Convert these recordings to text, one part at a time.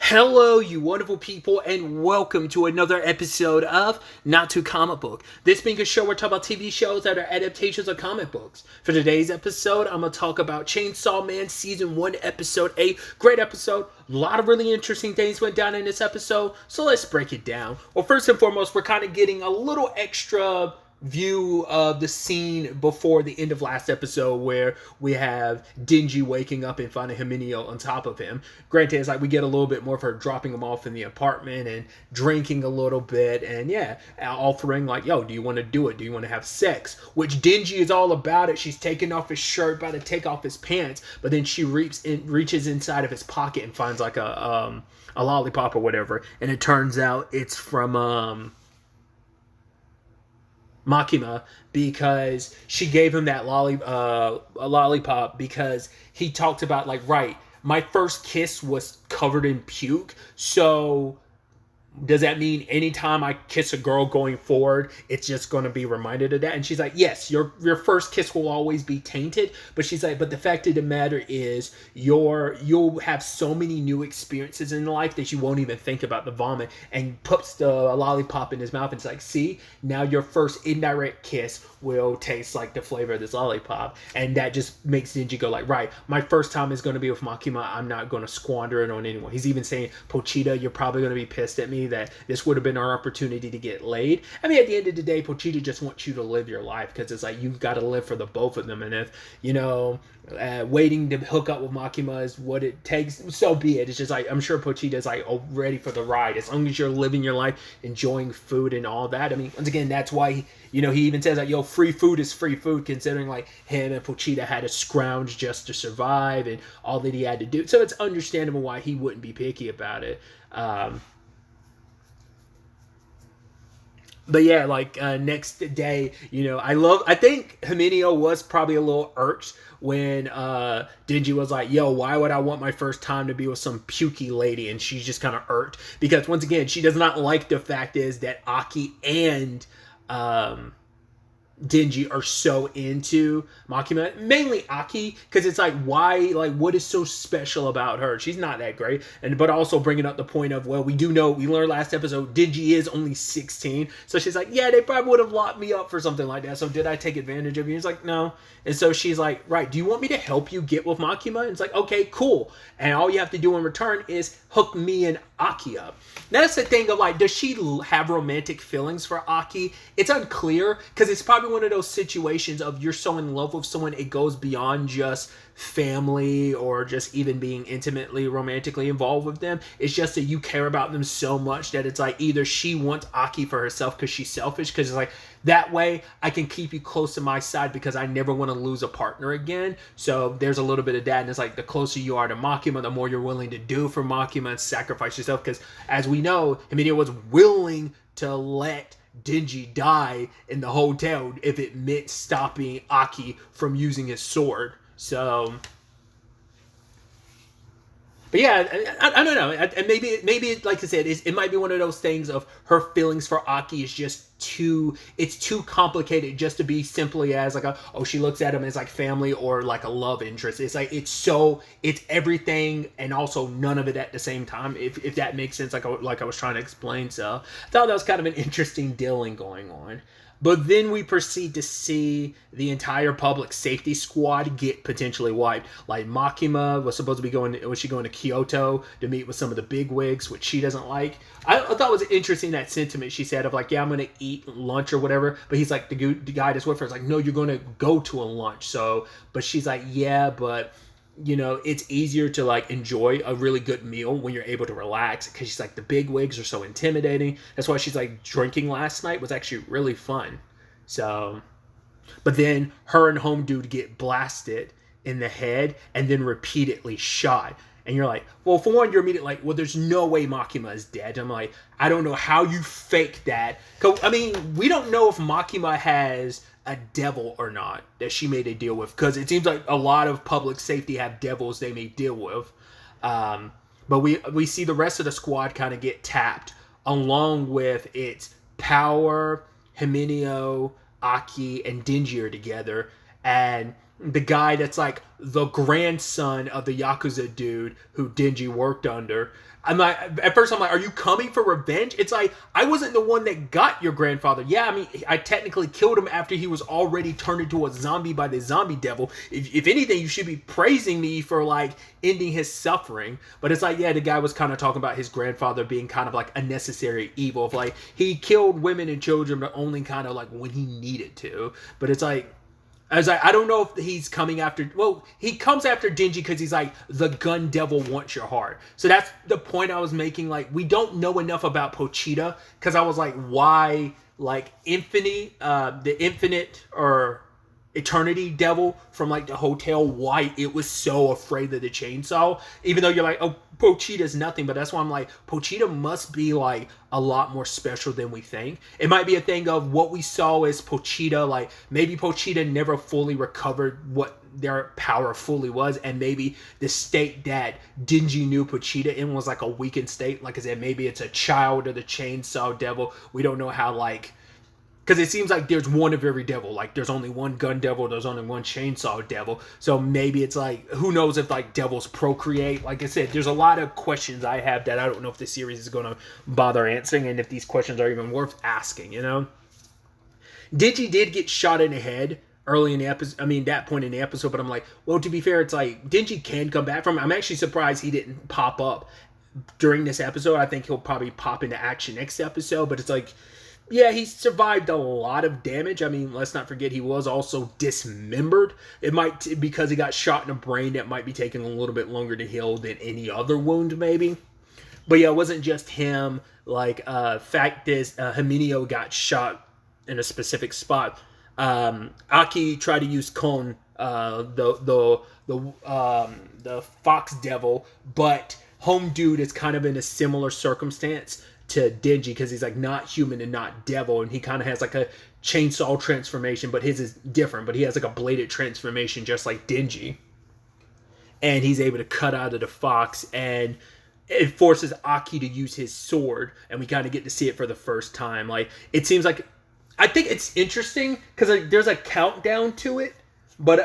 Hello, you wonderful people, and welcome to another episode of Not Too Comic Book. This being a show where we talk about TV shows that are adaptations of comic books. For today's episode, I'm going to talk about Chainsaw Man Season 1, Episode 8. Great episode. A lot of really interesting things went down in this episode, so let's break it down. Well, first and foremost, we're kind of getting a little extra view of the scene before the end of last episode where we have Denji waking up and finding Himeneo on top of him. Granted, it's like we get a little bit more of her dropping him off in the apartment and drinking a little bit and offering like, yo, do you want to do it? Do you want to have sex? Which Denji is all about it. She's taking off his shirt, about to take off his pants, but then she reaches inside of his pocket and finds like a lollipop or whatever, and it turns out it's from Makima, because she gave him that lollipop because he talked about like, right, my first kiss was covered in puke, so does that mean anytime I kiss a girl going forward, it's just going to be reminded of that? And she's like, yes, your first kiss will always be tainted. But she's like, but the fact of the matter is, you'll have so many new experiences in life that you won't even think about the vomit. And puts the lollipop in his mouth and it's like, see, now your first indirect kiss will taste like the flavor of this lollipop. And that just makes Denji go like, right, my first time is going to be with Makima. I'm not going to squander it on anyone. He's even saying, Pochita, you're probably going to be pissed at me that this would have been our opportunity to get laid. I mean, at the end of the day, Pochita just wants you to live your life because it's like you've got to live for the both of them. And if, waiting to hook up with Makima is what it takes, so be it. It's just like, I'm sure Pochita's like, oh, ready for the ride. As long as you're living your life, enjoying food and all that. I mean, once again, that's why, he even says like, yo, free food is free food, considering like him and Pochita had to scrounge just to survive and all that he had to do. So it's understandable why he wouldn't be picky about it. But yeah, like next day, I think Himeneo was probably a little irked when Denji was like, yo, why would I want my first time to be with some pukey lady? And she's just kind of irked because once again, she does not like the fact is that Aki and Denji are so into Makima, mainly Aki, because it's like, why, like, what is so special about her? She's not that great. But also bringing up the point of, well, we learned last episode Denji is only 16, so she's like, yeah, they probably would have locked me up for something like that, so did I take advantage of you? He's like, no. And so she's like, right, do you want me to help you get with Makima? And it's like, okay, cool, and all you have to do in return is hook me and Aki up. Now that's the thing of like, does she have romantic feelings for Aki? It's unclear, because it's probably one of those situations of you're so in love with someone it goes beyond just family or just even being intimately romantically involved with them. It's just that you care about them so much that it's like either she wants Aki for herself because she's selfish, because it's like, that way I can keep you close to my side because I never want to lose a partner again. So there's a little bit of that, and it's like the closer you are to Makima, the more you're willing to do for Makima and sacrifice yourself, because as we know, Himeneo was willing to let Denji die in the hotel if it meant stopping Aki from using his sword. So, but yeah, I don't know. And maybe like I said, it might be one of those things of her feelings for Aki is just too complicated just to be simply as like she looks at him as like family or like a love interest. It's like it's everything and also none of it at the same time, if that makes sense, like I was trying to explain. So I thought that was kind of an interesting dealing going on. But then we proceed to see the entire public safety squad get potentially wiped. Like Makima was supposed to be going to Kyoto to meet with some of the bigwigs, which she doesn't like. I thought it was interesting that sentiment she said of like, yeah, I'm going to eat lunch or whatever. But he's like, the guy that's with her is like, no, you're going to go to a lunch. So, but she's like, yeah, but it's easier to like enjoy a really good meal when you're able to relax, because she's like, the big wigs are so intimidating. That's why she's like, drinking last night was actually really fun. So, but then her and Home Dude get blasted in the head and then repeatedly shot. And you're like, well, for one, you're immediately like, well, there's no way Makima is dead. I'm like, I don't know how you faked that. I mean, we don't know if Makima has a devil or not that she made a deal with, because it seems like a lot of public safety have devils they may deal with. But we see the rest of the squad kind of get tapped along with its power. Himeneo, Aki, and Denji are together, and the guy that's like the grandson of the Yakuza dude who Denji worked under. I'm like, at first I'm like, are you coming for revenge? It's like, I wasn't the one that got your grandfather. Yeah, I mean, I technically killed him after he was already turned into a zombie by the zombie devil. If anything, you should be praising me for like ending his suffering. But it's like, yeah, the guy was kind of talking about his grandfather being kind of like a necessary evil. Of like, he killed women and children, but only kind of like when he needed to. But it's like, I was like, I don't know if he's coming after... Well, he comes after Denji because he's like, the gun devil wants your heart. So that's the point I was making. Like, we don't know enough about Pochita. Because I was like, why, like, the infinite or eternity devil from, like, the hotel, why it was so afraid of the chainsaw. Even though you're like, oh, Pochita's nothing. But that's why I'm like, Pochita must be, like, a lot more special than we think. It might be a thing of what we saw as Pochita, like, maybe Pochita never fully recovered what their power fully was, and maybe the state that Denji knew Pochita in was, like, a weakened state. Like I said, maybe it's a child of the chainsaw devil. We don't know how, like... Because it seems like there's one of every devil. Like, there's only one gun devil. There's only one chainsaw devil. So maybe it's like, who knows if, like, devils procreate. Like I said, there's a lot of questions I have that I don't know if the series is going to bother answering. And if these questions are even worth asking, you know? Denji did get shot in the head early in the episode. I mean, that point in the episode. But I'm like, well, to be fair, it's like, Denji can come back from it. I'm actually surprised he didn't pop up during this episode. I think he'll probably pop into action next episode. But it's like... Yeah, he survived a lot of damage. I mean, let's not forget he was also dismembered. It might, because he got shot in the brain, that might be taking a little bit longer to heal than any other wound, maybe. But yeah, it wasn't just him. Like, fact is, Himenio got shot in a specific spot. Aki tried to use Kon, the fox devil, but Home Dude is kind of in a similar circumstance to Denji, because he's like not human and not devil, and he kind of has like a chainsaw transformation, but his is different. But he has like a bladed transformation just like Denji, and he's able to cut out of the fox, and it forces Aki to use his sword, and we kind of get to see it for the first time. Like, it seems like, I think it's interesting because like, there's a countdown to it, but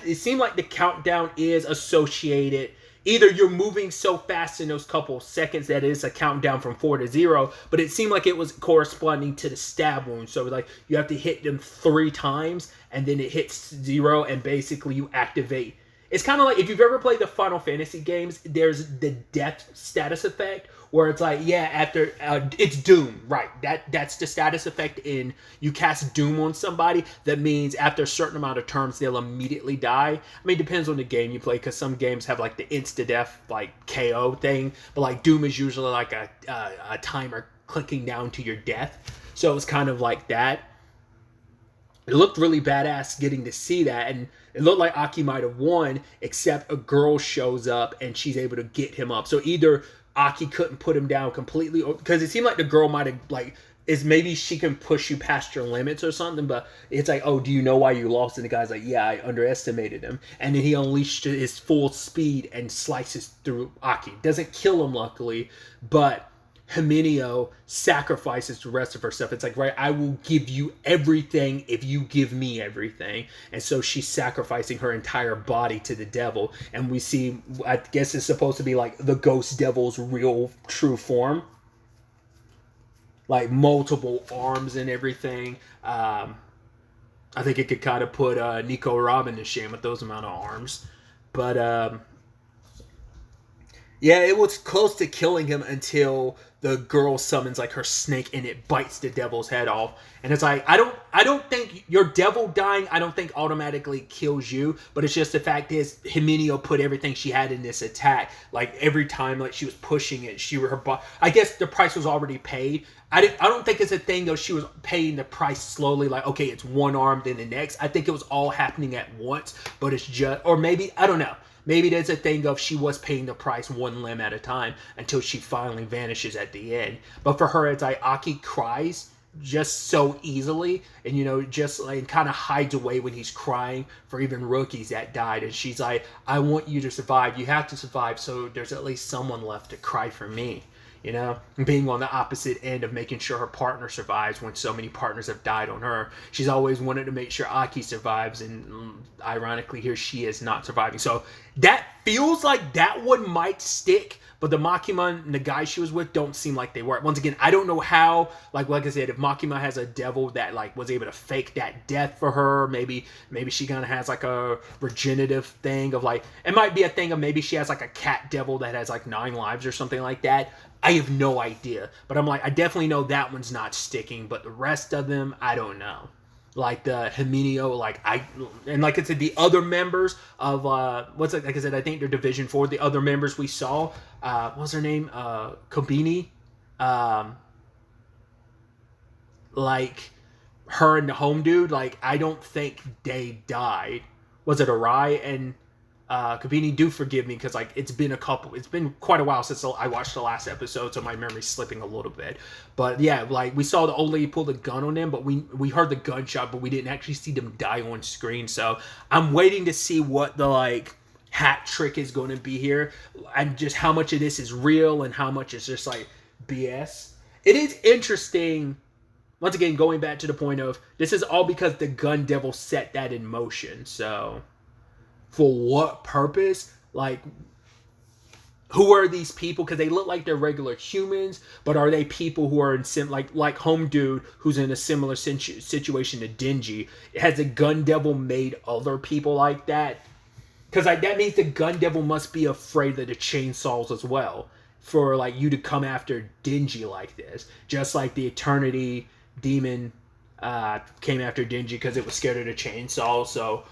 it seemed like the countdown is associated. Either you're moving so fast in those couple seconds that it's a countdown from 4 to 0, but it seemed like it was corresponding to the stab wound. So like you have to hit them 3 times, and then it hits 0, and basically you activate. It's kind of like if you've ever played the Final Fantasy games, there's the death status effect, where it's like, yeah, after it's Doom, right? That's the status effect in you cast Doom on somebody. That means after a certain amount of turns, they'll immediately die. I mean, it depends on the game you play, because some games have like the insta death like KO thing, but like Doom is usually like a timer clicking down to your death. So it's kind of like that. It looked really badass getting to see that, and it looked like Aki might have won, except a girl shows up and she's able to get him up. So either Aki couldn't put him down completely, or because it seemed like the girl might have, like, is maybe she can push you past your limits or something, but it's like, oh, do you know why you lost? And the guy's like, yeah, I underestimated him. And then he unleashed his full speed and slices through Aki. Doesn't kill him, luckily, but Himenio sacrifices the rest of her stuff. It's like, right, I will give you everything if you give me everything. And so she's sacrificing her entire body to the devil. And we see, I guess it's supposed to be like the ghost devil's real true form. Like multiple arms and everything. I think it could kind of put Nico Robin to shame with those amount of arms. But yeah, it was close to killing him until the girl summons like her snake and it bites the devil's head off. And it's like, I don't think your devil dying, I don't think automatically kills you, but it's just the fact is Himenio put everything she had in this attack. Like every time like she was pushing it, I guess the price was already paid. I don't think it's a thing though she was paying the price slowly, like, okay, it's one arm then the next. I think it was all happening at once, but it's just, or maybe, I don't know. Maybe there's a thing of she was paying the price one limb at a time until she finally vanishes at the end. But for her, it's like Aki cries just so easily, and, you know, just like kind of hides away when he's crying for even rookies that died. And she's like, I want you to survive. You have to survive, so there's at least someone left to cry for me. you know, being on the opposite end of making sure her partner survives when so many partners have died on her. She's always wanted to make sure Aki survives, and ironically here she is not surviving. So that feels like that one might stick, but the Makima and the guy she was with don't seem like they were. Once again, I don't know how, like I said, if Makima has a devil that like was able to fake that death for her, maybe she kind of has like a regenerative thing of like, it might be a thing of maybe she has like a cat devil that has like 9 lives or something like that. I have no idea, but I'm like, I definitely know that one's not sticking, but the rest of them, I don't know. Like the Himenio, like I said, the other members of what's it, like I said, I think they're Division 4. The other members we saw, what's her name? Kobini, like her and the home dude, like I don't think they died. Was it Arai and Kabini? Do forgive me because like it's been quite a while since I watched the last episode, so my memory's slipping a little bit. But yeah, like we saw the old lady pull the gun on them, but we heard the gunshot, but we didn't actually see them die on screen. So I'm waiting to see what the like hat trick is going to be here, and just how much of this is real and how much is just like BS. It is interesting. Once again, going back to the point of this is all because the gun devil set that in motion. So for what purpose? Like, who are these people? Because they look like they're regular humans, but are they people who are in like Home Dude, who's in a similar situation to Denji? Has the gun devil made other people like that? Because like that means the gun devil must be afraid of the chainsaws as well, for like you to come after Denji like this, just like the Eternity Demon came after Denji because it was scared of the chainsaw. So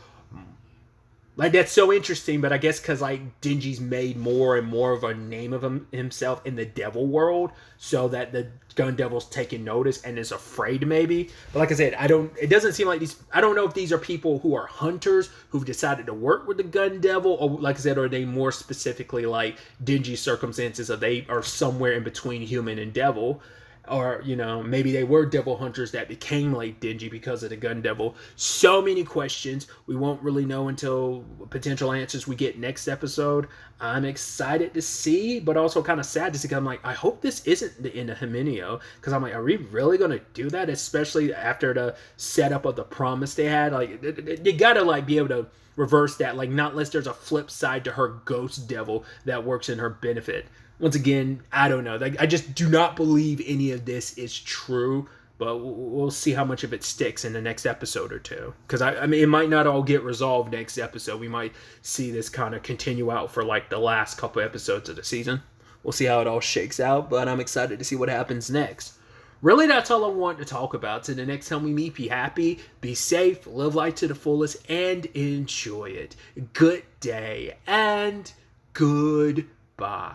like that's so interesting, but I guess because like Denji's made more and more of a name of himself in the devil world, so that the gun devil's taking notice and is afraid maybe. But like I said, it doesn't seem like I don't know if these are people who are hunters who've decided to work with the gun devil, or like I said, are they more specifically like Denji's circumstances, or they are somewhere in between human and devil. Or, you know, maybe they were devil hunters that became like Denji because of the gun devil. So many questions. We won't really know until potential answers we get next episode. I'm excited to see, but also kind of sad to see. Because I'm like, I hope this isn't the end of Himenio. Because I'm like, are we really going to do that? Especially after the setup of the promise they had. Like, you got to like be able to reverse that. Like, not unless there's a flip side to her ghost devil that works in her benefit. Once again, I don't know. Like, I just do not believe any of this is true, but we'll see how much of it sticks in the next episode or two. Because, I mean, it might not all get resolved next episode. We might see this kind of continue out for, like, the last couple episodes of the season. We'll see how it all shakes out, but I'm excited to see what happens next. Really, that's all I want to talk about. So the next time we meet, be happy, be safe, live life to the fullest, and enjoy it. Good day, and goodbye.